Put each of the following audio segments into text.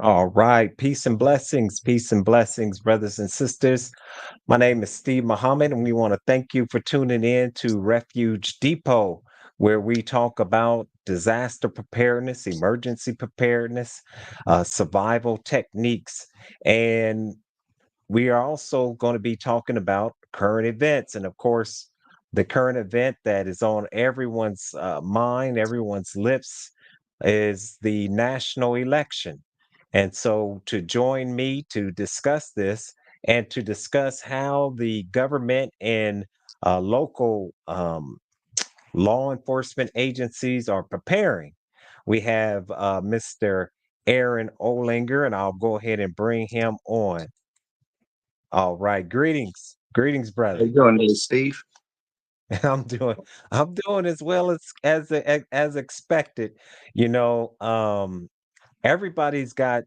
All right. peace and blessings, brothers and sisters. My name is Steve Muhammad, and we want to thank you for tuning in to Refuge Depot, where we talk about disaster preparedness, emergency preparedness, survival techniques. And we are also going to be talking about current events. And of course, the current event that is on everyone's mind, everyone's lips, is the national election. And so, to join me to discuss this and to discuss how the government and local law enforcement agencies are preparing, we have Mr. Aaron Olinger, and I'll go ahead and bring him on. All right. Greetings, How brother. you doing there, Steve? I'm doing I'm doing as well as expected. You know, everybody's got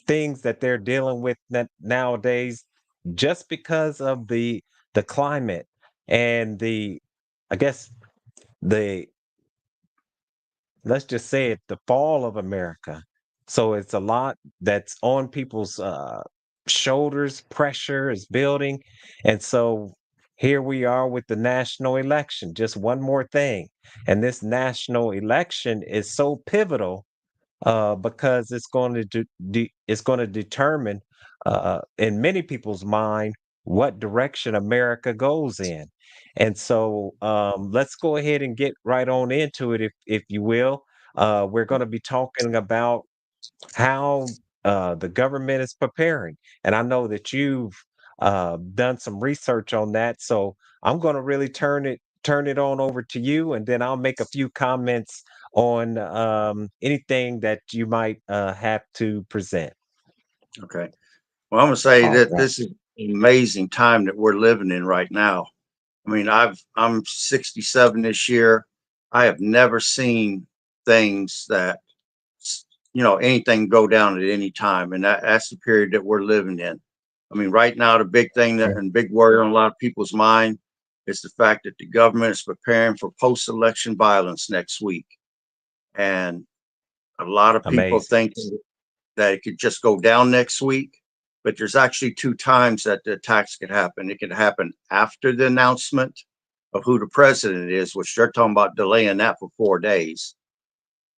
things that they're dealing with nowadays just because of the climate and the I guess the let's just say it, the fall of America. So it's a lot that's on people's shoulders, pressure is building. And so here we are with the national election, just one more thing. And this national election is so pivotal because it's going to it's going to determine in many people's mind what direction America goes in. And so let's go ahead and get right on into it, if you will. We're going to be talking about how the government is preparing, and I know that you've done some research on that. So I'm going to really turn it on over to you, and then I'll make a few comments on anything that you might have to present. Okay. Well, I'm gonna say All that right. this is an amazing time that we're living in right now. I mean, I'm 67 this year. I have never seen things that anything go down at any time, and that's the period that we're living in. I mean, right now the big thing that Okay. and big worry on a lot of people's mind is the fact that the government is preparing for post-election violence next week, and a lot of people Amazing. think that it could just go down next week. But there's actually two times that the attacks could happen. It could happen after the announcement of who the president is, which they're talking about delaying that for 4 days.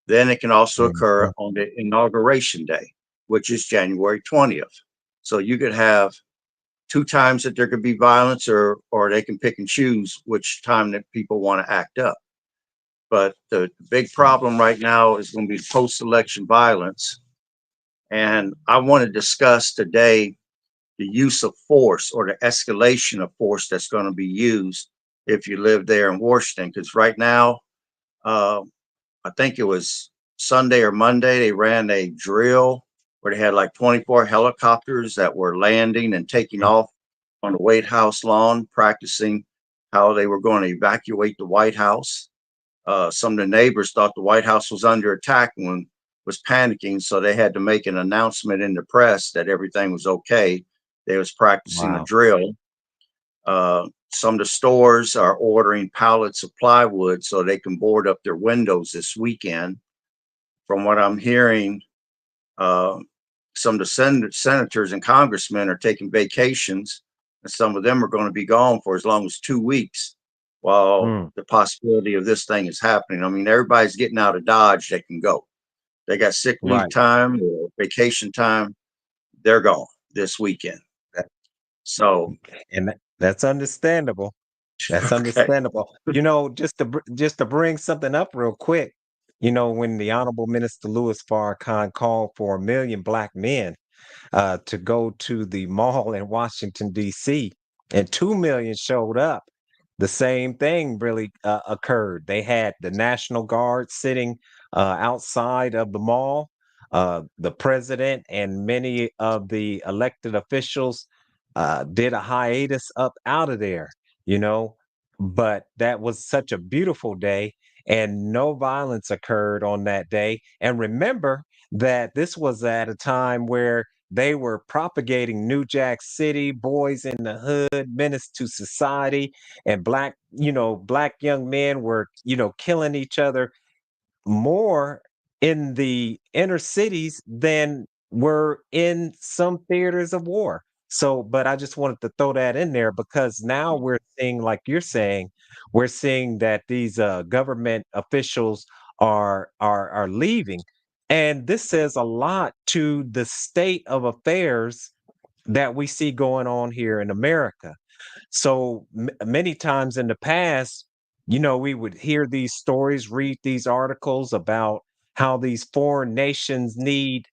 Then it can also occur Mhm. on the inauguration day, which is January 20th. So you could have two times that there could be violence, or they can pick and choose which time that people want to act up. But the big problem right now is going to be post-election violence. And I want to discuss today the use of force or the escalation of force that's going to be used if you live there in Washington. Because right now, uh, I think it was Sunday or Monday, they ran a drill where they had like 24 helicopters that were landing and taking off on the White House lawn, practicing how they were going to evacuate the White House. Some of the neighbors thought the White House was under attack and was panicking, so they had to make an announcement in the press that everything was okay. They was practicing a Wow. drill. Some of the stores are ordering pallets of plywood so they can board up their windows this weekend. From what I'm hearing, uh, some of the senators and congressmen are taking vacations, and some of them are going to be gone for as long as 2 weeks while Mm. the possibility of this thing is happening. I mean, everybody's getting out of Dodge. They can go. They got sick leave Right. time or vacation time. They're gone this weekend. That- So, and that's understandable. That's okay. understandable. Just to bring something up real quick, when the Honorable Minister Louis Farrakhan called for 1 million black men to go to the mall in Washington D.C. and 2 million showed up, the same thing really occurred. They had the National Guard sitting outside of the mall. The president and many of the elected officials did a hiatus up out of there, you know. But that was such a beautiful day, and no violence occurred on that day. And remember that this was at a time where they were propagating New Jack City, boys in the hood, menace to society, and black young men were, killing each other more in the inner cities than were in some theaters of war. So, but I just wanted to throw that in there because now we're seeing, like you're saying, we're seeing that these government officials are leaving, and this says a lot to the state of affairs that we see going on here in America. So many times in the past, we would hear these stories, read these articles about how these foreign nations need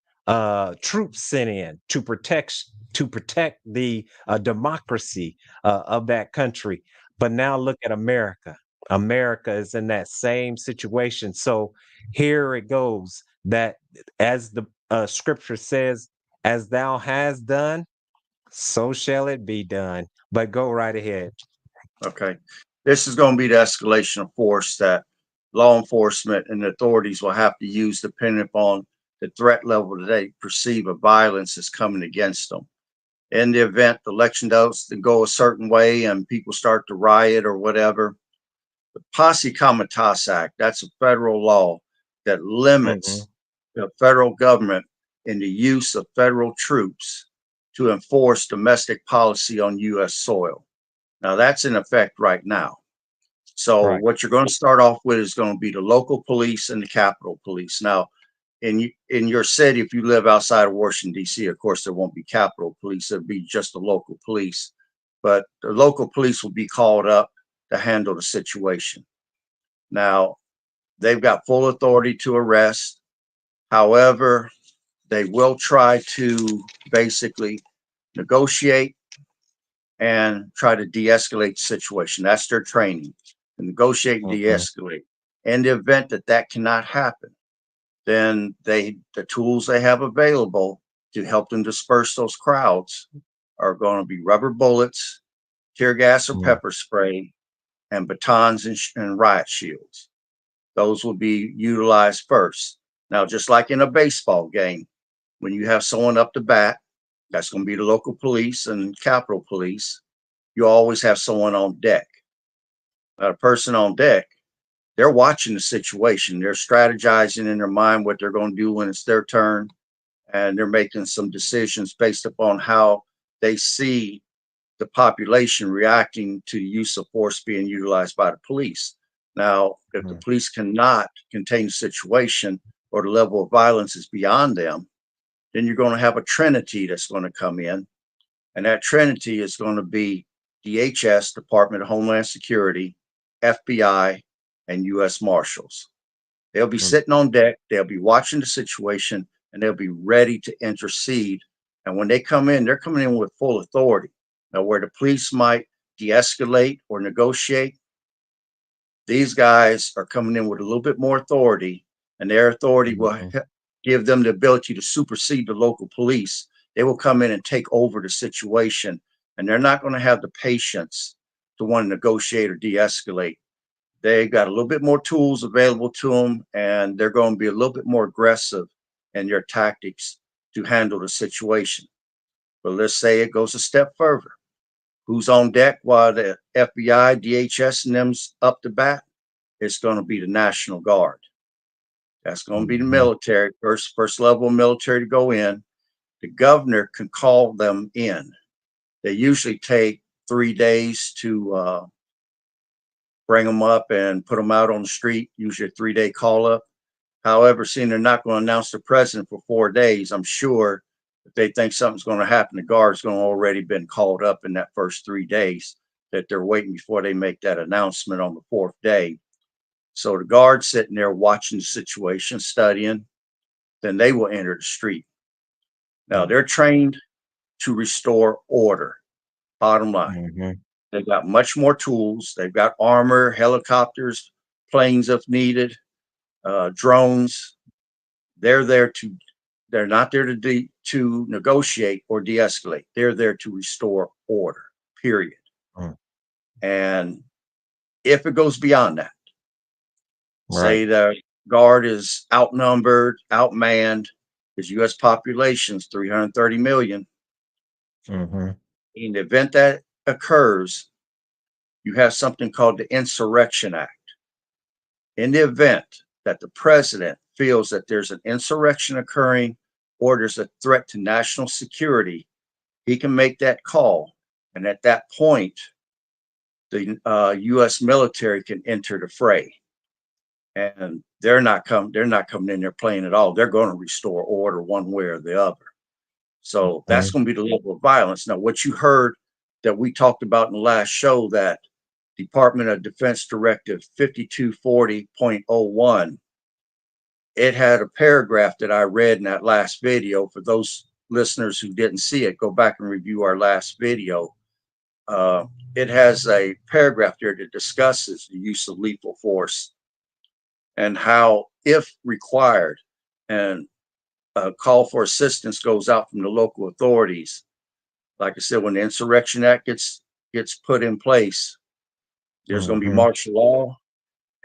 troops sent in to protect the democracy of that country. But now look at America. America is in that same situation. So here it goes. That as the scripture says, as thou hast done, so shall it be done. But go right ahead. Okay. This is going to be the escalation of force that law enforcement and authorities will have to use depending upon the threat level that they perceive of violence is coming against them. In the event the election doesn't go a certain way and people start to riot or whatever, the Posse Comitatus Act, that's a federal law that Mhm, limits the federal government in the use of federal troops to enforce domestic policy on U.S. soil. Now, that's in effect right now. So, right. what you're going to start off with is going to be the local police and the Capitol Police. Now, in your city, if you live outside of Washington D.C., of course there won't be Capitol Police. It'll be just the local police, but the local police will be called up to handle the situation. Now, they've got full authority to arrest. However, they will try to basically negotiate and try to de-escalate the situation. That's their training, to negotiate and Mhm, de-escalate. In the event that that cannot happen, then the tools they have available to help them disperse those crowds are going to be rubber bullets, tear gas or mm, pepper spray, and batons and riot shields. Those will be utilized first. Now, just like in a baseball game, when you have someone up to bat, that's going to be the local police and Capitol Police. You always have someone on deck. A person on deck, they're watching the situation. They're strategizing in their mind what they're going to do when it's their turn, and they're making some decisions based upon how they see the population reacting to the use of force being utilized by the police. Now, if the mm, police cannot contain the situation or the level of violence is beyond them, then you're going to have a trinity that's going to come in, and that trinity is going to be DHS, Department of Homeland Security, FBI, and U.S. Marshals. They'll be mm, sitting on deck, they'll be watching the situation, and they'll be ready to intercede. And when they come in, they're coming in with full authority. Now, where the police might de escalate or negotiate, these guys are coming in with a little bit more authority, and their authority will mhm, give them the ability to supersede the local police. They will come in and take over the situation, and they're not going to have the patience to want to negotiate or de escalate. They got a little bit more tools available to them, and they're going to be a little bit more aggressive in their tactics to handle the situation. But let's say it goes a step further. Who's on deck while the FBI, DHS, and them's up to bat? It's going to be the National Guard. That's going to be the mhm, military, first level of military to go in. The governor can call them in. They usually take 3 days to bring them up and put them out on the street, usually a 3 day call up. However, seeing they're not going to announce the president for 4 days, I'm sure if they think something's going to happen, the guard's going to already been called up in that first 3 days that they're waiting before they make that announcement on the fourth day. So the guard's sitting there watching the situation, studying, then they will enter the street. Now mm, they're trained to restore order. Bottom line, mhm, they've got much more tools. They've got armor, helicopters, planes if needed, drones. They're there to. They're not there to negotiate or de-escalate. They're there to restore order. Period. mm, And if it goes beyond that, right. say the guard is outnumbered, outmanned, because U.S. population is 330 million. Mhm, In the event that occurs, you have something called the Insurrection Act. In the event that the president feels that there's an insurrection occurring orders a threat to national security, he can make that call. And at that point, the U.S. military can enter the fray. And they're not coming in there playing at all. They're going to restore order one way or the other. So that's Mhm, going to be the level of violence. Now, what you heard that we talked about in the last show, that Department of Defense Directive 5240.01, it had a paragraph that I read in that last video. For those listeners who didn't see it, go back and review our last video. Uh, it has a paragraph there that discusses the use of lethal force and how, if required, and a call for assistance goes out from the local authorities. Like I said, when the Insurrection Act gets put in place, there's going to be mhm, martial law,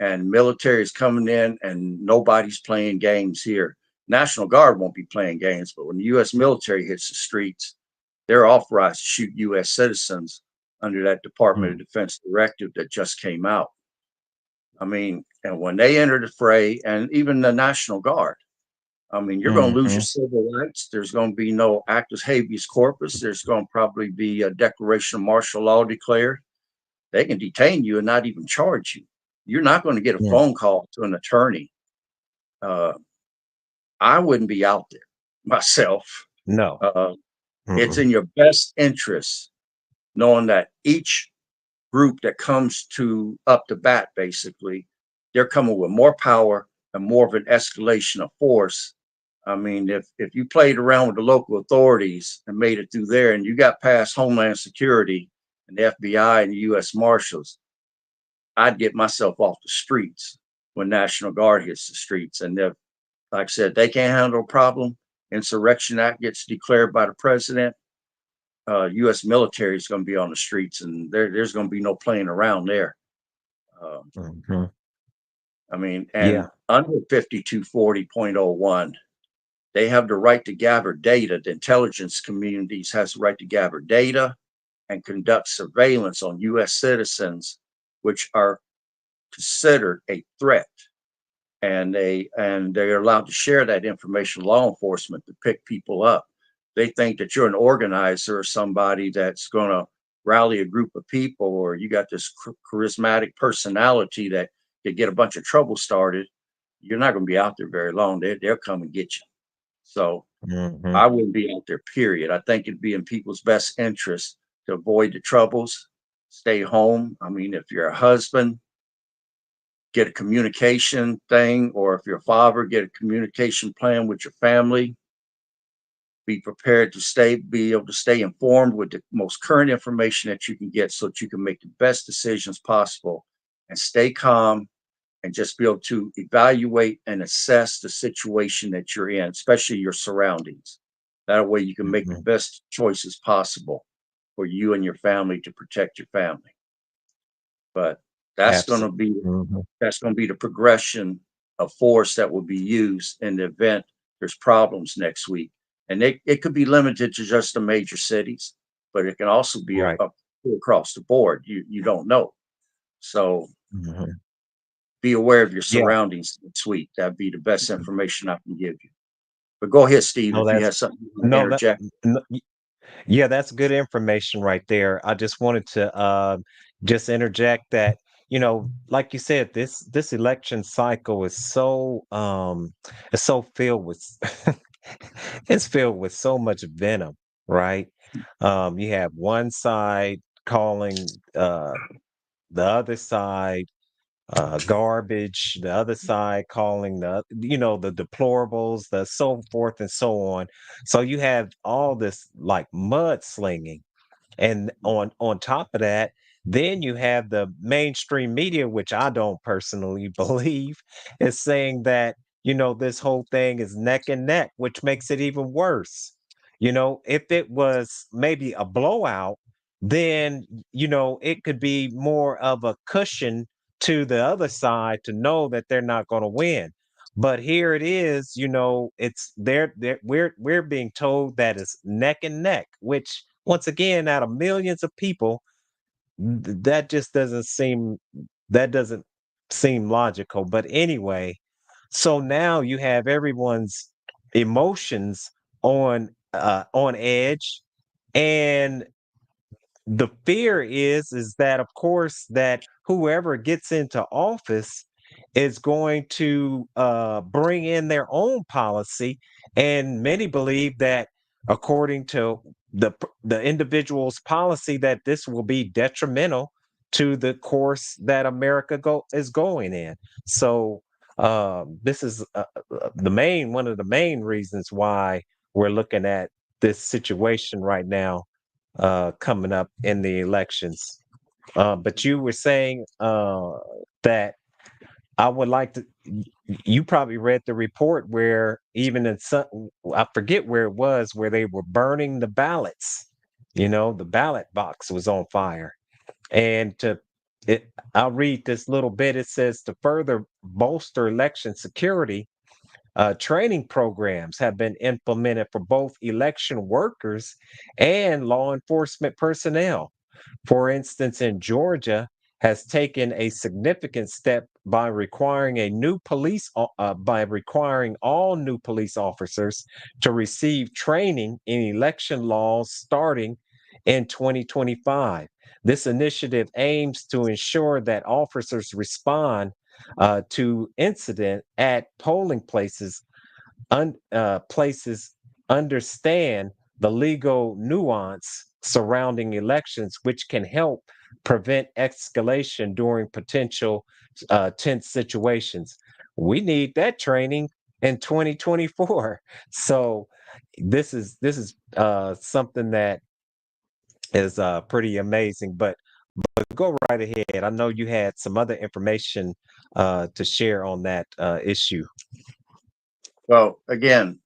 and military is coming in, and nobody's playing games here. National Guard won't be playing games, but when the U.S. military hits the streets, they're authorized to shoot U.S. citizens under that Department of mm, Defense directive that just came out. I mean, and when they enter the fray, and even the National Guard, I mean, you're going to lose your mhm, civil rights. There's going to be no actus habeas corpus. There's going to probably be a declaration of martial law declared. They can detain you and not even charge you. You're not going to get a mm. phone call to an attorney. Uh, I wouldn't be out there myself. No. Uh, it's Mm-mm. in your best interest knowing that each group that comes to up to bat, basically, they're coming with more power and more of an escalation of force. I mean, if you played around with the local authorities and made it through there, and you got past Homeland Security and the FBI and the U.S. Marshals, I'd get myself off the streets when National Guard hits the streets. And if, like I said, they can't handle a problem, Insurrection Act gets declared by the president, U.S. military is going to be on the streets, and there's going to be no playing around there. Um, Mhm. I mean, and Yeah. under 5240.01, they have the right to gather data. The intelligence communities has the right to gather data and conduct surveillance on U.S. citizens, which are considered a threat. And they're allowed to share that information with law enforcement to pick people up. They think that you're an organizer or somebody that's going to rally a group of people, or you got this charismatic personality that could get a bunch of trouble started. You're not going to be out there very long. They'll come and get you. So Mhm. I wouldn't be out there, period. I think it'd be in people's best interest to avoid the troubles, stay home. I mean, if you're a husband, get a communication thing, or if you're a father, get a communication plan with your family. Be prepared to be able to stay informed with the most current information that you can get so that you can make the best decisions possible and stay calm and just be able to evaluate and assess the situation that you're in, especially your surroundings. That way you can make the Mhm. best choices possible for you and your family to protect your family. But that's going to Absolutely. be Mhm. that's going to be the progression of force that will be used in the event there's problems next week. And it could be limited to just the major cities, but it can also be Right. across the board. You don't know. So Mhm. be aware of your Yeah. surroundings next week. That'd be the best information I can give you. But go ahead, Steve, No, if you that's have something you want to no, that interject. n yeah, that's good information right there. I just wanted to, just interject that, like you said, this election cycle is it's so filled with it's filled with so much venom, right? You have one side calling, the other side garbage, the other side calling the deplorables, the so forth and so on. So you have all this like mudslinging, and on top of that, then you have the mainstream media, which I don't personally believe, is saying that, this whole thing is neck and neck, which makes it even worse. If it was maybe a blowout, then, it could be more of a cushion to the other side to know that they're not going to win. But here it is, it's there we're being told that it's neck and neck, which once again, out of millions of people, that just doesn't seem logical. But anyway, so now you have everyone's emotions on edge, and the fear is that, of course, that whoever gets into office is going to bring in their own policy, and many believe that, according to the individual's policy, that this will be detrimental to the course that America is going in. So this is the main one of the main reasons why we're looking at this situation right now, coming up in the elections. But you were saying that I would like to. You probably read the report where even in some, I forget where it was, where they were burning the ballots. You know, the ballot box was on fire, and I'll read this little bit. It says, to further bolster election security, training programs have been implemented for both election workers and law enforcement personnel. For instance, in Georgia, has taken a significant step by requiring by requiring all new police officers to receive training in election laws starting in 2025. This initiative aims to ensure that officers respond to incident at polling places understand the legal nuance surrounding elections, which can help prevent escalation during potential tense situations. We need that training in 2024. So this is something that is pretty amazing. But go right ahead. I know you had some other information to share on that issue. Well, again,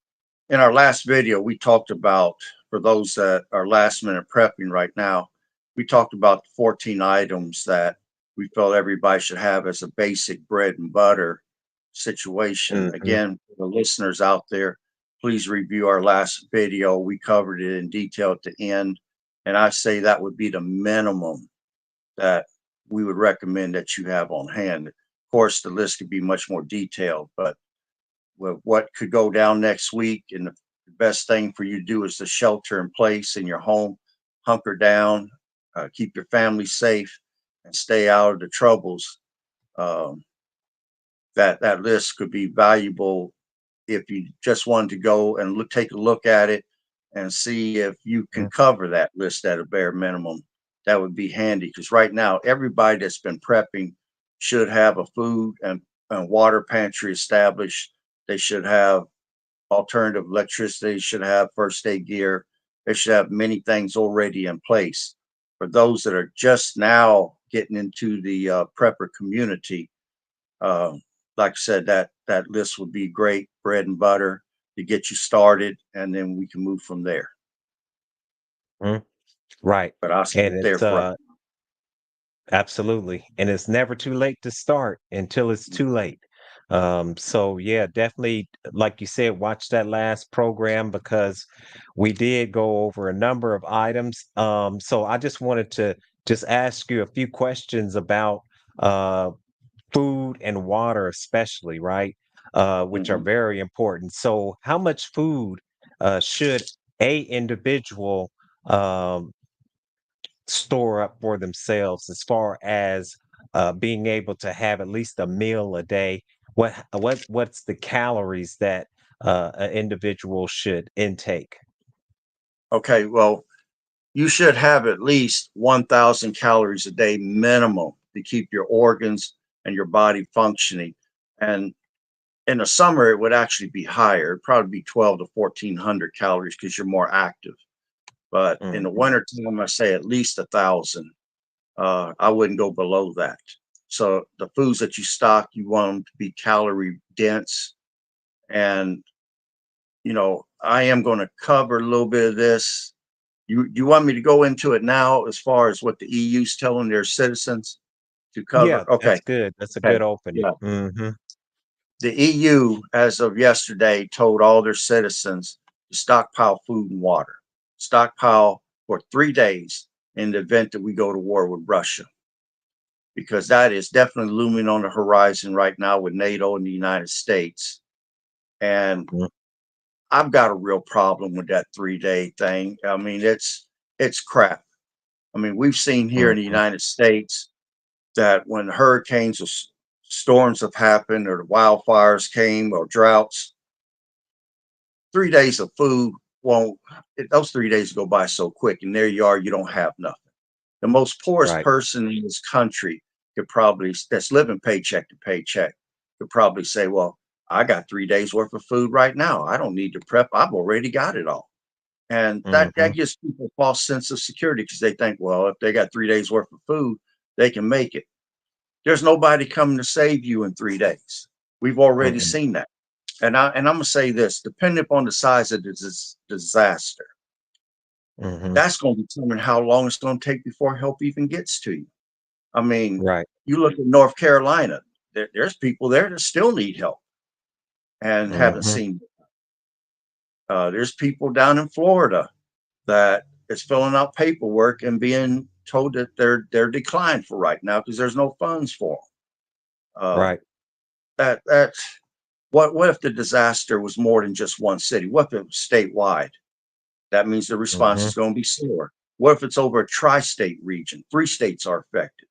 in our last video, we talked about, for those that are last minute prepping right now, we talked about the 14 items that we felt everybody should have as a basic bread and butter situation. Mhm. Again, for the listeners out there, please review our last video. We covered it in detail at the end. And I say that would be the minimum that we would recommend that you have on hand. Of course, the list could be much more detailed, but with what could go down next week, and the best thing for you to do is to shelter in place in your home, hunker down, keep your family safe, and stay out of the troubles. Um, that list could be valuable if you just wanted to go and take a look at it and see if you can Mm. cover that list at a bare minimum. That would be handy, because right now everybody that's been prepping should have a food and water pantry established. They should have alternative electricity. They should have first aid gear. They should have many things already in place. For those that are just now getting into the prepper community, uh, like I said, that list would be great bread and butter to get you started, and then we can move from there. Mm. Right. But I'll And stop there it's for absolutely. And it's never too late to start until it's too late. So yeah, definitely, like you said, watch that last program, because we did go over a number of items. So I just wanted to just ask you a few questions about uh food and water, especially, right? Which are Mhm. very important. So how much food should a individual um store up for themselves, as far as being able to have at least a meal a day? What's the calories that an individual should intake? Okay, well, you should have at least 1,000 calories a day minimum to keep your organs and your body functioning. And in the summer, it would actually be higher. It'd probably be 12 to 1,400 calories because you're more active. But in the Mhm. winter time, I say at least 1,000. I wouldn't go below that. So the foods that you stock, you want them to be calorie dense. And I am going to cover a little bit of this. You want me to go into it now as far as what the EU's telling their citizens to Yeah, cover? Okay. that's good. That's a Okay. good opening. Yeah. Hmm. The EU, as of yesterday, told all their citizens to stockpile food and water, stockpile for 3 days in the event that we go to war with Russia, because that is definitely looming on the horizon right now with NATO and the United States. And I've got a real problem with that 3 day thing. I mean, it's crap. I mean, we've seen here in the Mhm. United States that when hurricanes or storms have happened, or the wildfires came, or droughts, 3 days of food won't. Those 3 days go by so quick, and there you are. You don't have nothing. The most poorest Right. person in this country could probably, that's living paycheck to paycheck, could probably say, "Well, I got 3 days worth of food right now. I don't need to prep. I've already got it all." And that Mhm. gives people a false sense of security because they think, well, if they got 3 days worth of food, they can make it. There's nobody coming to save you in 3 days. We've already Mm-mm. seen that. And I'm gonna say this: depending upon the size of the disaster, Mhm. that's going to determine how long it's going to take before help even gets to you. I mean, Right. you look at North Carolina, there's people there that still need help and haven't Mhm. seen. There's people down in Florida that is filling out paperwork and being told that they're declined for right now because there's no funds for them. Right. That what if the disaster was more than just one city? What if it was statewide? That means the response Mhm. is going to be slower. What if it's over a tri-state region? 3 states are affected.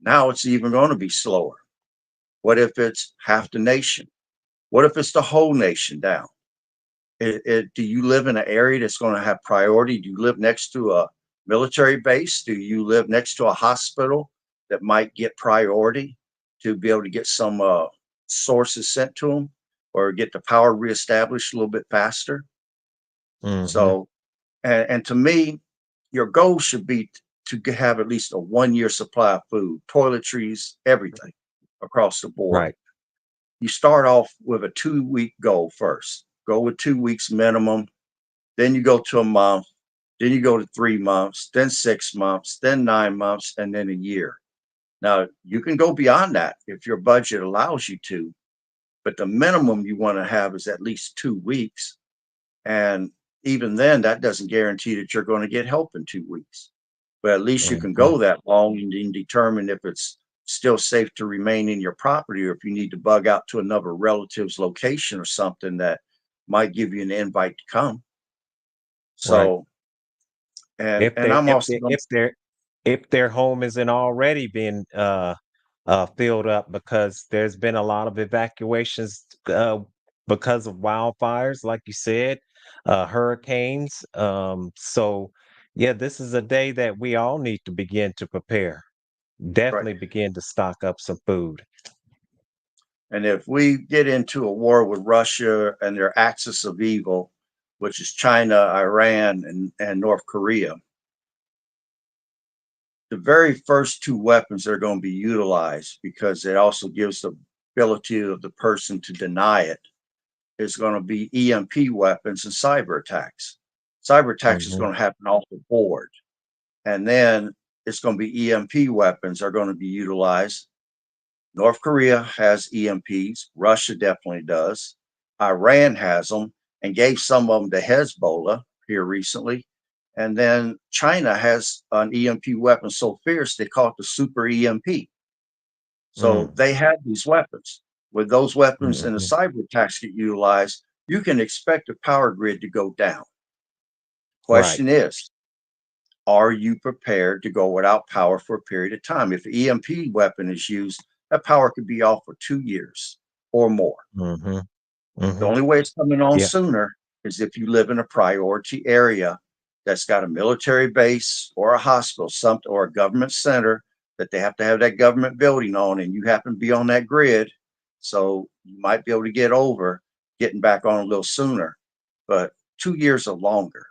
Now it's even going to be slower. What if it's half the nation? What if it's the whole nation down? Do you live in an area that's going to have priority? Do you live next to a military base? Do you live next to a hospital that might get priority to be able to get some sources sent to them or get the power reestablished a little bit faster? Mhm. So, and to me, your goal should be to have at least a 1 year supply of food, toiletries, everything across the board. Right. You start off with a 2 week goal first. Go with 2 weeks minimum. Then you go to a month. Then you go to 3 months, then 6 months, then 9 months, and then a year. Now, you can go beyond that if your budget allows you to, but the minimum you want to have is at least 2 weeks. And even then, that doesn't guarantee that you're going to get help in 2 weeks. But at least you can Mhm. go that long and then determine if it's still safe to remain in your property or if you need to bug out to another relative's location or something that might give you an invite to come. Right. So, and If and they I'm if also they going if to their if their home isn't already being filled up because there's been a lot of evacuations because of wildfires, like you said, hurricanes. So yeah, this is a day that we all need to begin to prepare. right. Definitely begin to stock up some food. And if we get into a war with Russia and their axis of evil, which is China, Iran, and North Korea, the very first two weapons that are going to be utilized, because it also gives the ability of the person to deny it, is going to be EMP weapons and cyber attacks. Cyber attacks is Mhm. going to happen off the board. And then it's going to be EMP weapons are going to be utilized. North Korea has EMPs. Russia definitely does. Iran has them and gave some of them to Hezbollah here recently. And then China has an EMP weapon so fierce they call it the super EMP. So Mm. they have these weapons. With those weapons and the Mhm. cyber attacks get utilized, you can expect the power grid to go down. Right. Question is, are you prepared to go without power for a period of time? If the EMP weapon is used, that power could be off for 2 years or more. Mhm. The Mhm. only way it's coming on Yeah. sooner is if you live in a priority area that's got a military base or a hospital, something or a government center that they have to have that government building on, and you happen to be on that grid. So you might be able to get over getting back on a little sooner, but 2 years or longer.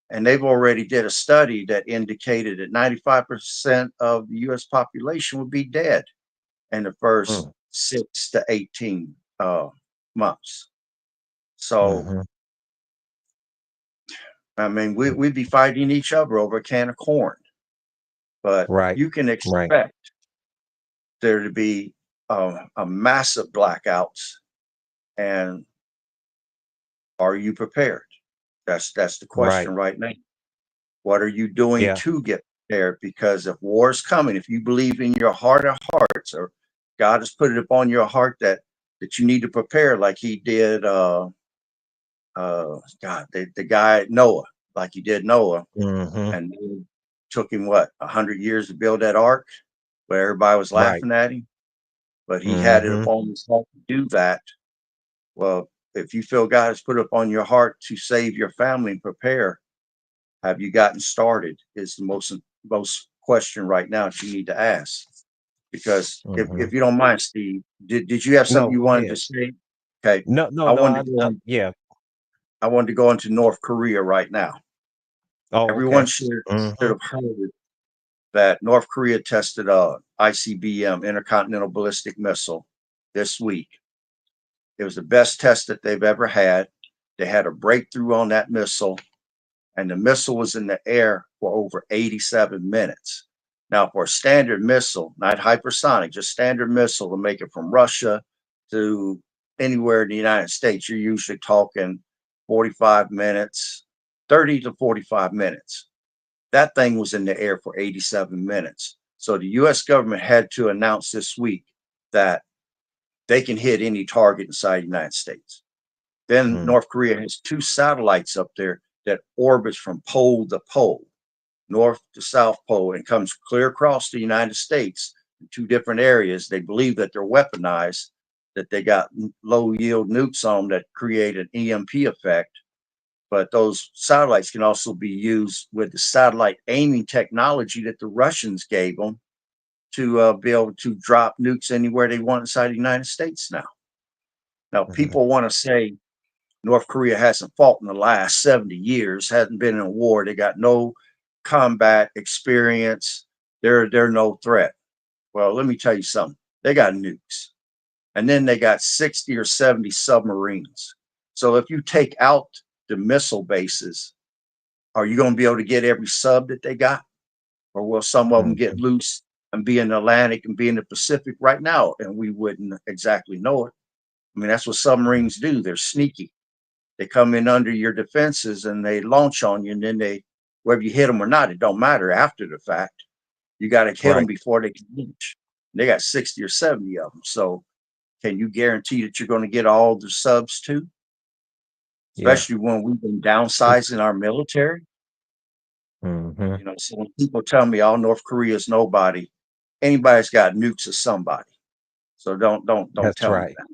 And they've already did a study that indicated that 95% of the US population would be dead in the first Mm. 6 to 18 months. So, Mhm. I mean, Mm. we'd be fighting each other over a can of corn, but Right. you can Right. expect there to be a massive blackouts. And are you prepared? That's the Right. question right now. What are you doing Yeah. to get prepared? Because if war is coming, if you believe in your heart of hearts, or God has put it upon your heart that you need to prepare, like He did God, the guy Noah, like he did Noah, Mhm. and it took him what 100 years to build that ark, where everybody was Right. laughing at him, but he had it Mhm. upon his heart to do that. Well, if you feel God has put it upon your heart to save your family and prepare, have you gotten started? Is the most question right now that you need to ask. Because if Mhm. you don't mind, Steve, did you have something No, you go wanted to ahead. say? Okay, No, no, I no. wanted to go on. Yeah. I wanted to go into North Korea right now. Oh, Everyone okay. should Mhm. have heard that North Korea tested a ICBM, intercontinental ballistic missile, this week. It was the best test that they've ever had. They had a breakthrough on that missile, and the missile was in the air for over 87 minutes. Now, for a standard missile, not hypersonic, just standard missile to make it from Russia to anywhere in the United States, you're usually talking 45 minutes, 30 to 45 minutes. That thing was in the air for 87 minutes. So the US government had to announce this week that they can hit any target inside the United States. Then Mm. North Korea has two satellites up there that orbits from pole to pole, north to south pole, and comes clear across the United States in two different areas. They believe that they're weaponized, that they got low yield nukes on them that create an EMP effect. But those satellites can also be used with the satellite aiming technology that the Russians gave them to be able to drop nukes anywhere they want inside the United States now. Now, Mhm. people want to say North Korea hasn't fought in the last 70 years, hasn't been in a war. They got no combat experience. They're no threat. Well, let me tell you something. They got nukes. And then they got 60 or 70 submarines. So if you take out the missile bases, are you going to be able to get every sub that they got? Or will some of them get Mhm. loose and be in the Atlantic and be in the Pacific right now? And we wouldn't exactly know it. I mean, that's what Mhm. submarines do. They're sneaky. They come in under your defenses and they launch on you, and then whether you hit them or not, it don't matter after the fact. You got to hit them Right. before they can launch. They got 60 or 70 of them. So can you guarantee that you're going to get all the subs too? Yeah. Especially when we've been downsizing our military. Mhm. So when people tell me all North Korea is nobody, anybody's got nukes of somebody. So don't That's tell me right. that.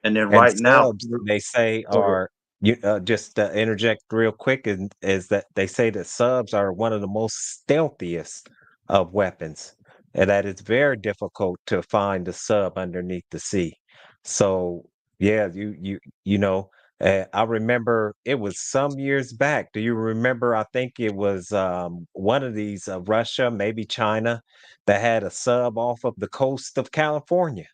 And then And right now, subs, they say, go ahead. are you just to interject real quick, and is that they say that subs are one of the most stealthiest of weapons, and that it's very difficult to find a sub underneath the sea. So yeah, you know, I remember it was some years back. Do you remember? I think it was one of these Russia, maybe China, that had a sub off of the coast of California.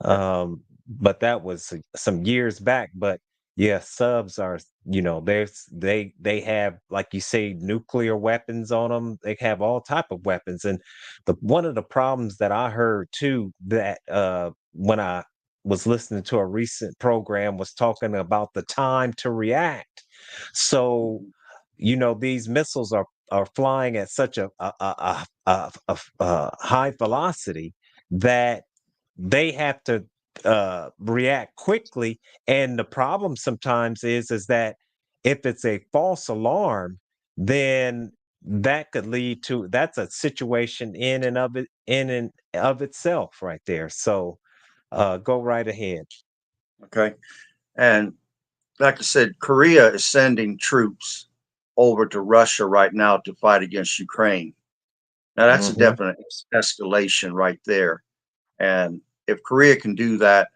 Okay. But that was some years back. But yeah, subs are, they have, like you say, nuclear weapons on them. They have all type of weapons. And the one of the problems that I heard too, that when I was listening to a recent program, was talking about the time to react. So, Mhm. these missiles are flying at such a high velocity that they have to react quickly. And the problem sometimes is that if it's a false alarm, then that could lead to, that's a situation in and of itself right there. So go right ahead. Okay. And like I said, Korea is sending troops over to Russia right now to fight against Ukraine. Now, that's a Hmm. definite escalation right there. And if Korea can do that,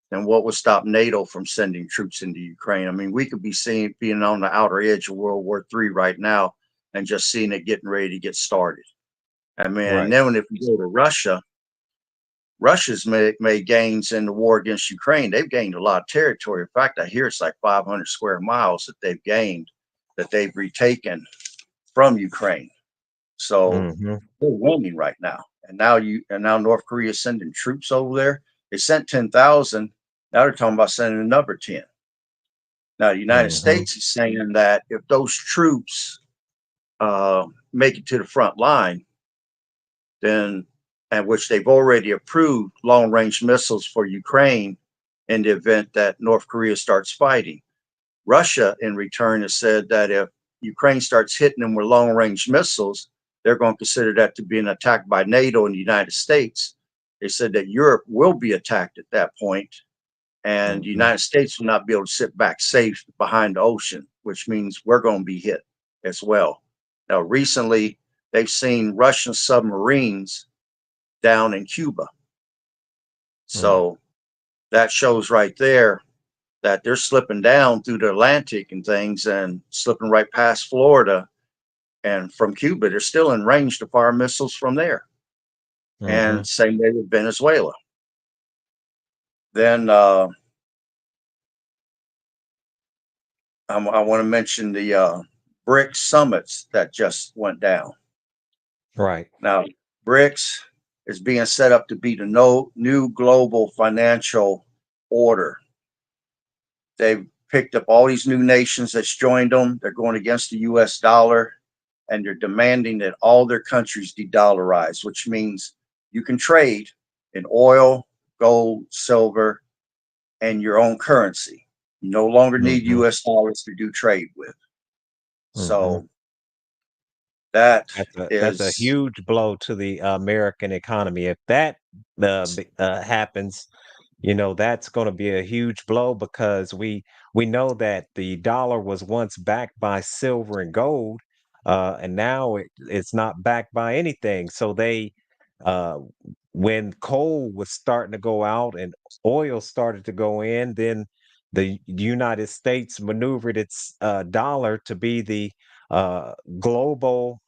then what would stop NATO from sending troops into Ukraine? I mean, we could be seeing being on the outer edge of World War III right now and just seeing it getting ready to get started. I mean, and Right. then if we go to Russia, Russia's made gains in the war against Ukraine. They've gained a lot of territory. In fact, I hear it's like 500 square miles that they've gained, that they've retaken from Ukraine. So Hmm. they're winning right now. And now North Korea is sending troops over there. They sent 10,000. Now they're talking about sending another 10. Now the United Hmm. States is saying that if those troops make it to the front line, then and which they've already approved long range missiles for Ukraine in the event that North Korea starts fighting. Russia, in return, has said that if Ukraine starts hitting them with long range missiles, they're going to consider that to be an attack by NATO and the United States. They said that Europe will be attacked at that point, and the Mhm. United States will not be able to sit back safe behind the ocean, which means we're going to be hit as well. Now, recently, they've seen Russian submarines down in Cuba. Mm. So that shows right there that they're slipping down through the Atlantic and things and slipping right past Florida. And from Cuba, they're still in range to fire missiles from there. And Mhm. same way with Venezuela. Then I want to mention the BRICS summits that just went down. Right. Now, BRICS is being set up to be the new global financial order. They've picked up all these new nations that's joined them. They're going against the US dollar, and they're demanding that all their countries de-dollarize, which means you can trade in oil, gold, silver, and your own currency. You no longer need Mhm. US dollars to do trade with. Mhm. So that That's a is huge blow to the American economy. If that happens, that's going to be a huge blow because we know that the dollar was once backed by silver and gold, and now it's not backed by anything. So uh, when coal was starting to go out and oil started to go in, then the United States maneuvered its dollar to be the global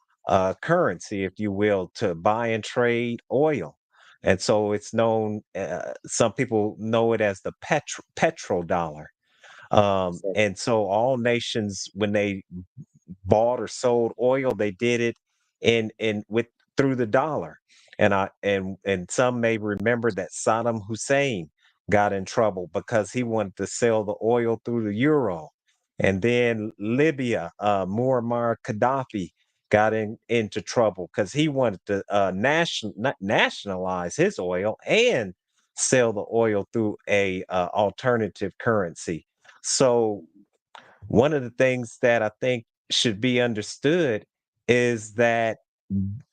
currency, if you will, to buy and trade oil. And so it's known, some people know it as the petrodollar. And so all nations, when they bought or sold oil, they did it in with through the dollar. And some may remember that Saddam Hussein got in trouble because he wanted to sell the oil through the euro. And then Libya, Muammar Gaddafi got into trouble because he wanted to nationalize his oil and sell the oil through a alternative currency. So one of the things that I think should be understood is that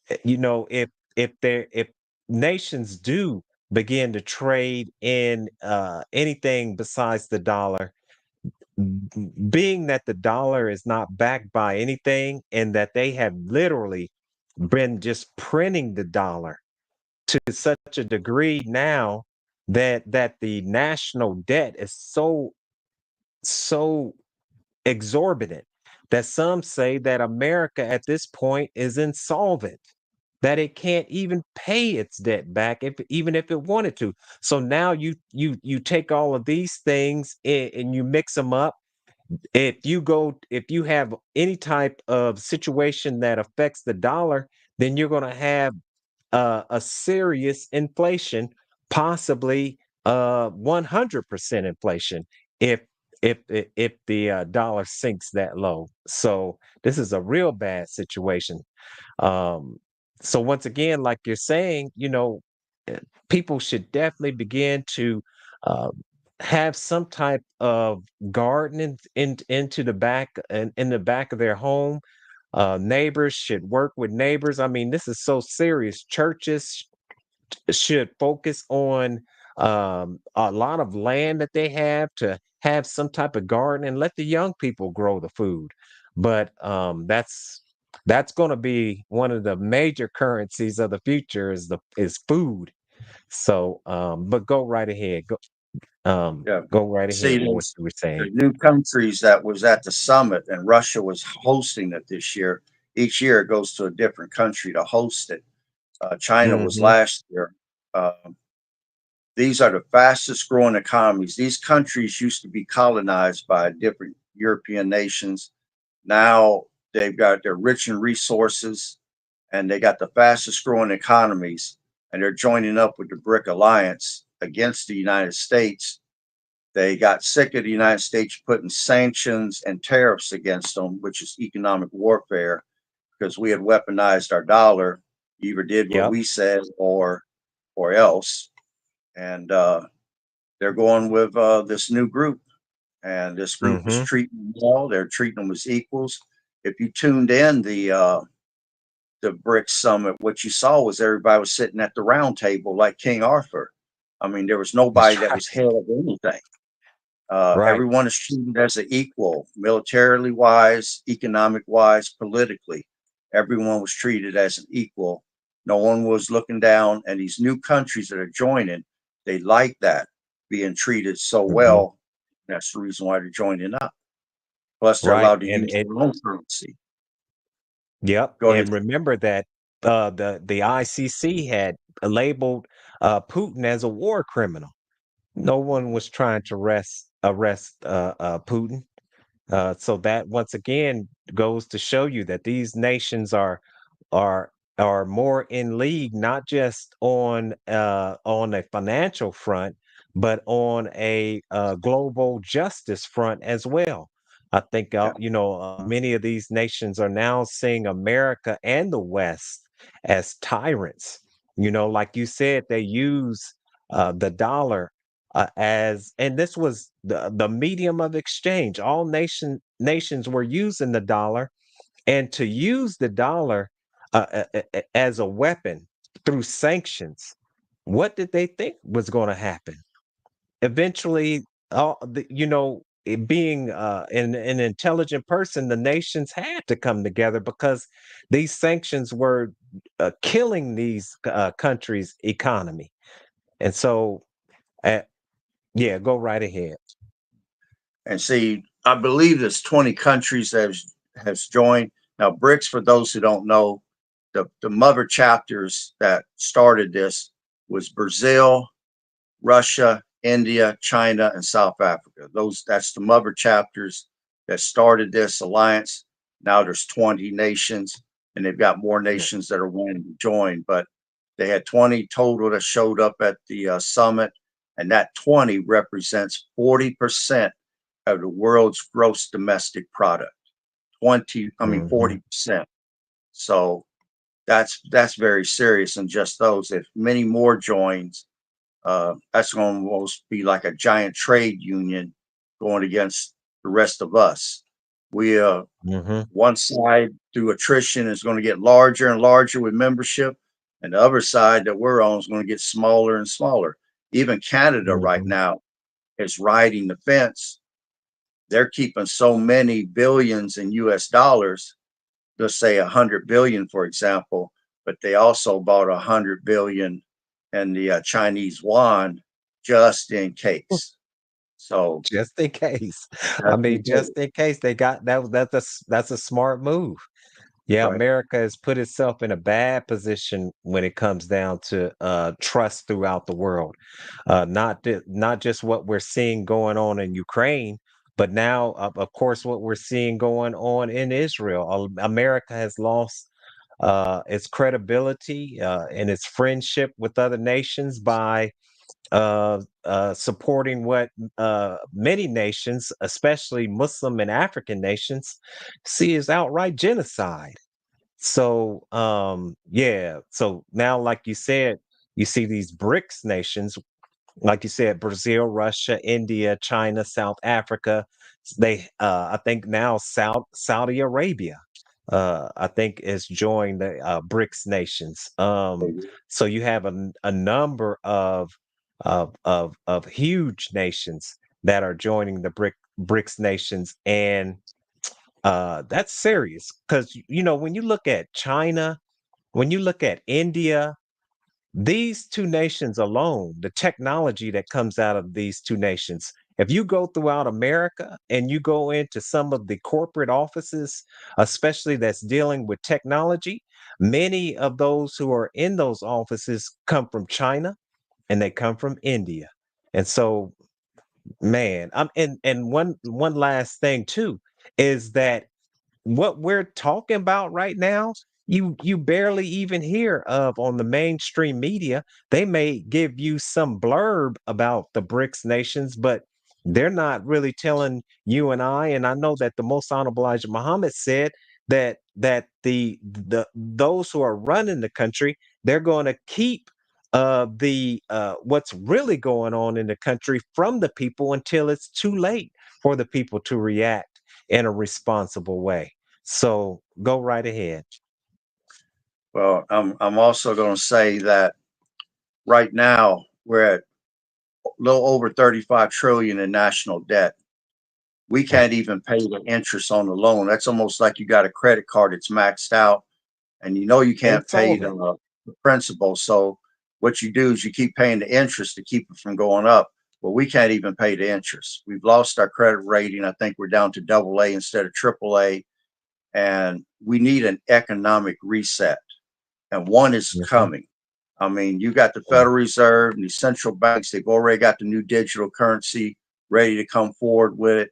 if nations do begin to trade in anything besides the dollar, being that the dollar is not backed by anything and that they have literally been just printing the dollar to such a degree now that the national debt is so exorbitant that some say that America at this point is insolvent, that it can't even pay its debt back if even if it wanted to. So now you take all of these things and you mix them up. If you have any type of situation that affects the dollar, then you're going to have a serious inflation, possibly 100% inflation if if the dollar sinks that low. So this is a real bad situation. Um, so once again, like you're saying, uh, people should definitely begin to uh, have some type of garden into the back and in the back of their home. Neighbors should work with neighbors. I mean, this is so serious. Churches should focus on a lot of land that they have to have some type of garden and let the young people grow the food. But that's going to be one of the major currencies of the future is food. So, but go right ahead. Yeah. Go right See, ahead with what you were saying. there's new countries that was at the summit, and Russia was hosting it this year. Each year, it goes to a different country to host it. China was Hmm. last year. Um, these are the fastest growing economies. These countries used to be colonized by different European nations. Now they're rich in resources, and they got the fastest growing economies, and they're joining up with the BRIC alliance against the United States. They got sick of the United States putting sanctions and tariffs against them, which is economic warfare, because we had weaponized our dollar. You either did what Yep. we said or else. And they're going with this new group. and this group was Mhm. treating them well. They're treating them as equals. If you tuned in the BRICS summit, what you saw was everybody was sitting at the round table like King Arthur. I mean, there was That's nobody that right. was head of anything. Right. Everyone is treated as an equal, militarily wise, economic wise, politically. Everyone was treated as an equal. No one was looking down. And these new countries that are joining, they like that being treated so Mhm. well. That's the reason why they're joining up. Plus, they're Right, allowed to and use it their own currency. yep, Go ahead. and remember that, the ICC had labeled, Putin as a war criminal. No one was trying to arrest, Putin. So that once again goes to show you that these nations are are more in league, not just on a financial front, but on a global justice front as well. I think Yeah. many of these nations are now seeing America and the West as tyrants. Like you said, they use the dollar as, and this was the medium of exchange. All nations were using the dollar, and to use the dollar as a weapon through sanctions. What did they think was going to happen? Eventually, being an intelligent person, the nations had to come together because these sanctions were killing these countries' economy. And so, uh, yeah, go right ahead. And see, I believe there's 20 countries that has joined. Now, BRICS, for those who don't know, the mother chapters that started this was Brazil, Russia, India, China, and South Africa. That's the mother chapters that started this alliance. Now there's 20 nations, and they've got more Yeah. nations that are wanting to join. But they had 20 total that showed up at the summit, and that 20 represents 40% of the world's gross domestic product. Mhm. 40%. So that's very serious. And just those, if many more joins, that's going to almost be like a giant trade union going against the rest of us. We Mhm. One side through attrition is going to get larger and larger with membership, and the other side that we're on is going to get smaller and smaller. Even Canada right Mhm. now is riding the fence. They're keeping so many billions in US dollars, let's say 100 billion, for example, but they also bought 100 billion in the Chinese yuan just in case. So Just in case. I just in mean, case, just in case they got that. That's a smart move. Yeah, right? America has put itself in a bad position when it comes down to trust throughout the world. Not just what we're seeing going on in Ukraine, but now, of course, what we're seeing going on in Israel. America has lost its credibility and its friendship with other nations by supporting what many nations, especially Muslim and African nations, see as outright genocide. So, yeah. So now, like you said, you see these BRICS nations, like you said, Brazil, Russia, India, China, South Africa. I think now Saudi Arabia, I think is joined the BRICS nations. So you have a number of huge nations that are joining the BRICS nations, and that's serious because when you look at China, when you look at India, these two nations alone, the technology that comes out of these two nations, if you go throughout America and you go into some of the corporate offices, especially that's dealing with technology, many of those who are in those offices come from China and they come from India. And so, man, and one last thing too is that what we're talking about right now, you barely even hear of on the mainstream media. They may give you some blurb about the BRICS nations, but they're not really telling you and I. And I know that the Most Honorable Elijah Muhammad said that the those who are running the country, they're going to keep the what's really going on in the country from the people until it's too late. for the people to react in a responsible way. So go right ahead. Well, I'm also going to say that right now we're at a little over 35 trillion in national debt. We can't even pay the interest on the loan. That's almost like you got a credit card that's maxed out, and you know you can't pay Insolvent. the principal. So what you do is you keep paying the interest to keep it from going up. Well, we can't even pay the interest. We've lost our credit rating. I think we're down to double A instead of triple A, and we need an economic reset. And one is Mhm, coming. I mean, you got the mm, Federal Reserve and the central banks. They've already got the new digital currency ready to come forward with it,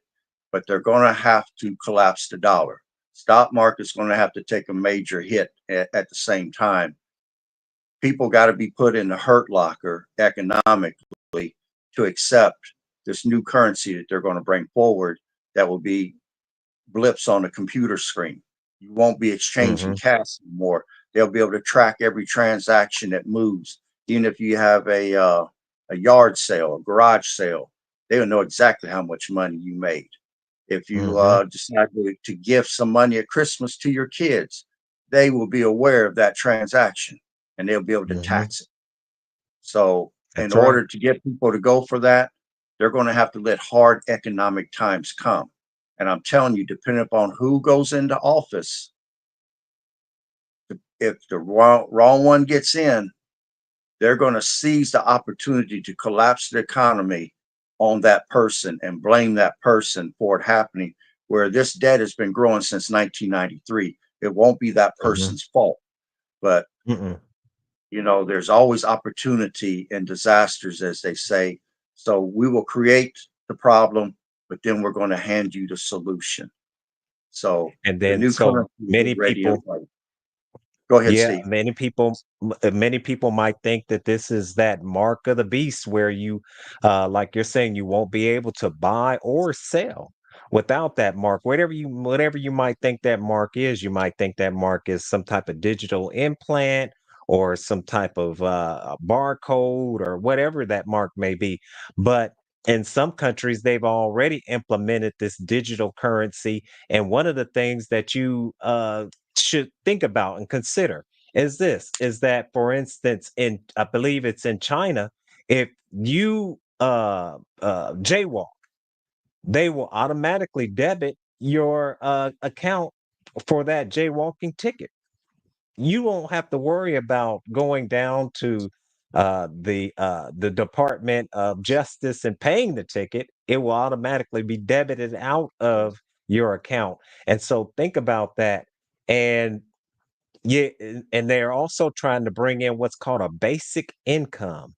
but they're going to have to collapse the dollar. Stock market's going to have to take a major hit at the same time. People got to be put in the hurt locker economically to accept this new currency that they're going to bring forward that will be blips on the computer screen. You won't be exchanging mhm, cash anymore. They'll be able to track every transaction that moves, even if you have a yard sale, a garage sale. They will know exactly how much money you made. If you mhm, decide to gift some money at Christmas to your kids, they will be aware of that transaction and they'll be able to mhm. tax it. So, in That's right. order to get people to go for that, they're going to have to let hard economic times come. And I'm telling you, depending upon who goes into office, if the wrong one gets in, they're going to seize the opportunity to collapse the economy on that person and blame that person for it happening. Where this debt has been growing since 1993, it won't be that Mhm, person's fault. But mm-mm. there's always opportunity in disasters, as they say. So we will create the problem, but then we're going to hand you the solution. So And the then new so currency is many already in people. place. Go ahead, Yeah, Steve. many people might think that this is that mark of the beast where you, like you're saying, you won't be able to buy or sell without that mark. Whatever you might think that mark is, you might think that mark is some type of digital implant or some type of barcode or whatever that mark may be. But in some countries, they've already implemented this digital currency, and one of the things that you should think about and consider is that, for instance, in I believe it's in China, if you jaywalk, they will automatically debit your account for that jaywalking ticket. You won't have to worry about going down to the Department of Justice and paying the ticket. It will automatically be debited out of your account. And so think about that. And yeah, and they're also trying to bring in what's called a basic income.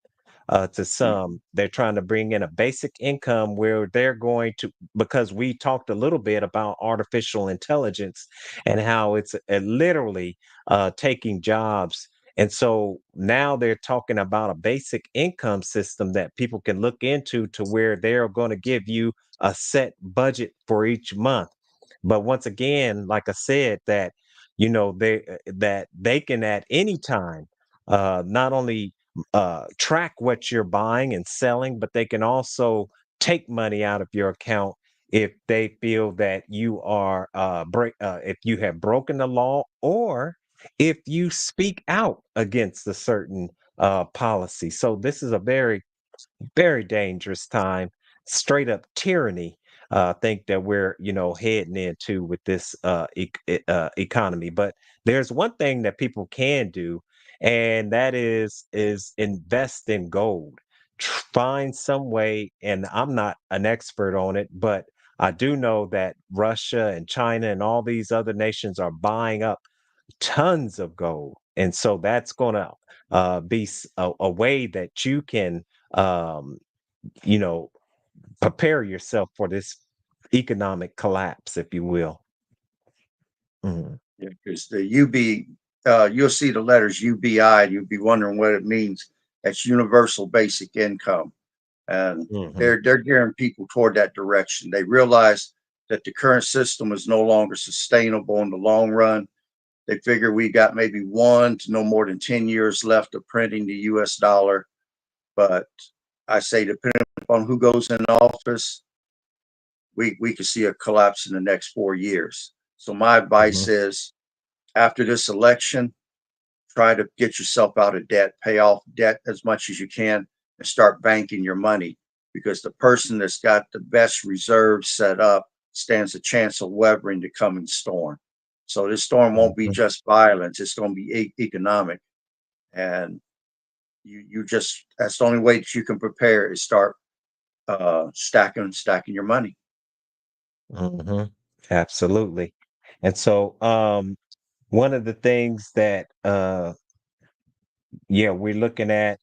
To some, they're trying to bring in a basic income where they're going to, because we talked a little bit about artificial intelligence and how it's literally taking jobs. And so now they're talking about a basic income system that people can look into to where they're going to give you a set budget for each month. But once again, like I said, that they can at any time not only track what you're buying and selling, but they can also take money out of your account if they feel that if you have broken the law, or if you speak out against a certain policy. So this is a very, very dangerous time, straight up tyranny. Think that we're heading into with this economy. But there's one thing that people can do, and that is invest in gold. Find some way, and I'm not an expert on it, but I do know that Russia and China and all these other nations are buying up tons of gold. And so that's going to be a way that you can, um, you know, prepare yourself for this economic collapse, if you will. Mhm, Yeah, because the UB, you'll see the letters UBI, and you'll be wondering what it means. That's universal basic income, and mhm, they're gearing people toward that direction. They realize that the current system is no longer sustainable in the long run. They figure we got maybe 1 to no more than 10 years left of printing the U.S. dollar. But I say, depending on who goes in office, we could see a collapse in the next 4 years. So my advice Mhm, is after this election, try to get yourself out of debt, pay off debt as much as you can, and start banking your money because the person that's got the best reserves set up stands a chance of weathering the coming storm. So this storm won't be mhm, just violence; it's going to be economic, and you just that's the only way that you can prepare is start stacking your money. mhm. Absolutely. And so, one of the things that, yeah, we're looking at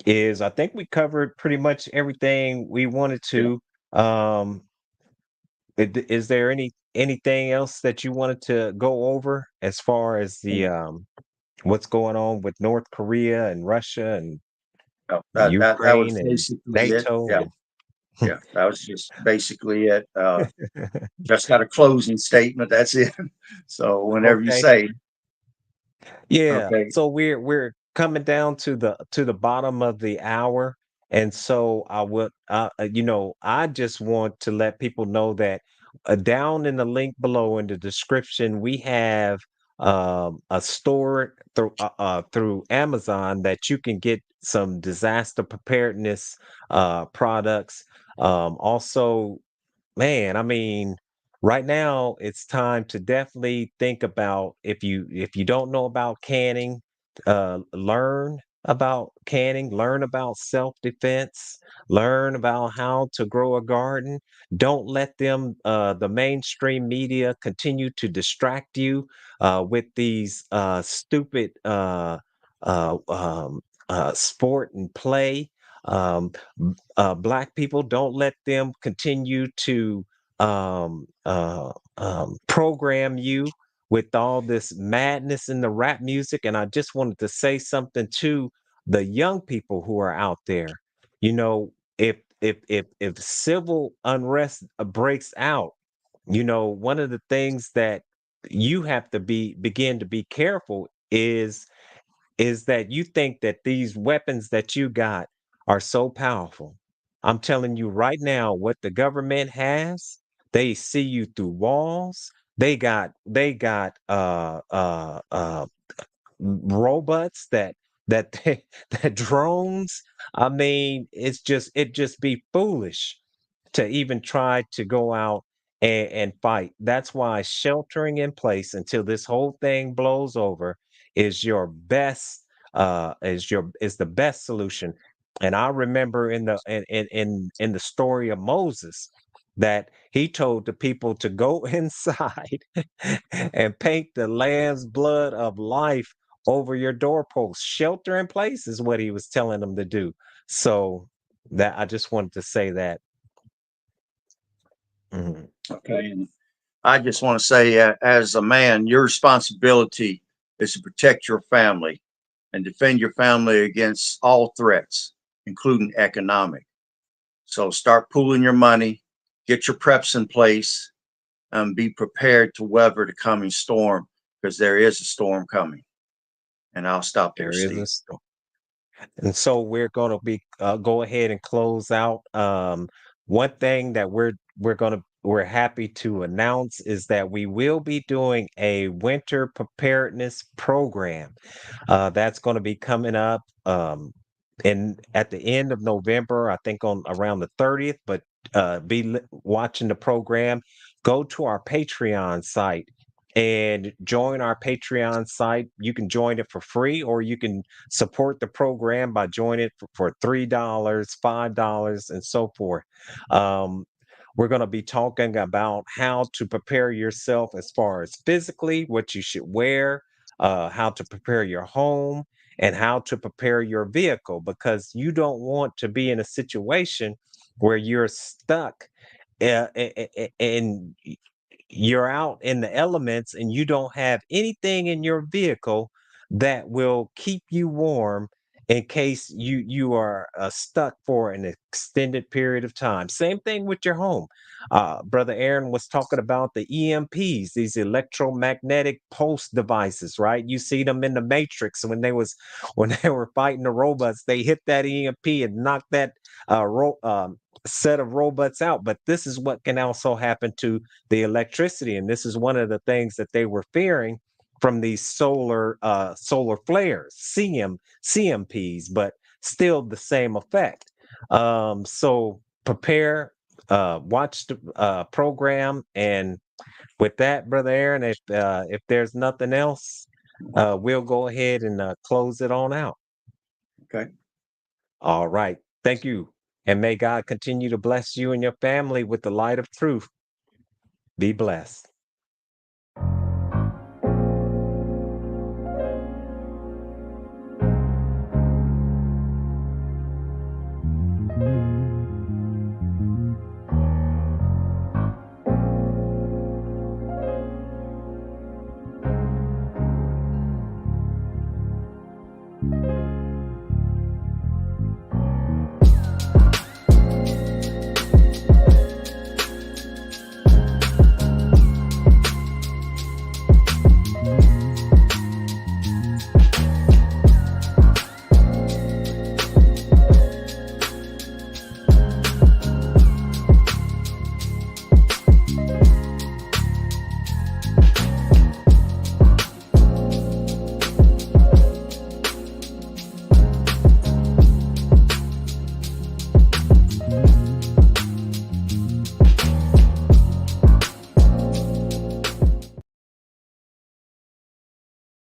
is I think we covered pretty much everything we wanted Yeah. to. Um, is there anything else that you wanted to go over as far as the what's going on with North Korea and Russia and That was Ukraine and basically it. NATO Yeah, and yeah, that was just basically it. Just got a closing statement. That's it. So whenever you okay. say, Yeah, okay, so we're coming down to the bottom of the hour, and so I would, I just want to let people know that down in the link below in the description, we have a store through Amazon that you can get some disaster preparedness products. Also, man, I mean, right now it's time to definitely think about if you don't know about canning, learn about canning, learn about self-defense, learn about how to grow a garden. Don't let them the mainstream media continue to distract you with these stupid sport and play. Um, Black people, don't let them continue to program you with all this madness in the rap music. And I just wanted to say something to the young people who are out there. You know, if civil unrest breaks out, one of the things that you have to begin to be careful is that you think that these weapons that you got are so powerful. I'm telling you right now, what the government has, they see you through walls. They got robots that drones. I mean, it just be foolish to even try to go out and fight. That's why sheltering in place until this whole thing blows over is your best is the best solution. And I remember in the story of Moses that he told the people to go inside and paint the lamb's blood of life over your doorpost. Shelter in place is what he was telling them to do. So that I just wanted to say that. Mhm. okay. And I just want to say, as a man, your responsibility is to protect your family and defend your family against all threats, including economic. So start pooling your money, get your preps in place, and be prepared to weather the coming storm because there is a storm coming. And I'll stop there, There is Steve. a storm. And so we're going to be go ahead and close out. One thing that we're happy to announce is that we will be doing a winter preparedness program. That's going to be coming up at the end of November, I think on around the 30th. But watching the program. Go to our Patreon site and join our Patreon site. You can join it for free, or you can support the program by joining it for $3, $5, and so forth. Um, we're going to be talking about how to prepare yourself as far as physically, what you should wear, how to prepare your home, and how to prepare your vehicle because you don't want to be in a situation where you're stuck and you're out in the elements and you don't have anything in your vehicle that will keep you warm in case you are stuck for an extended period of time. Same thing with your home. Brother Aaron was talking about the EMPs, these electromagnetic pulse devices, right? You see them in the Matrix when they was when they were fighting the robots. They hit that EMP and knocked that set of robots out. But this is what can also happen to the electricity, and this is one of the things that they were fearing from these solar flares, CMPs, but still the same effect. So prepare, watch the program, and with that, brother Aaron, if there's nothing else, we'll go ahead and close it on out. Okay. All right, thank you, and may God continue to bless you and your family with the light of truth. Be blessed.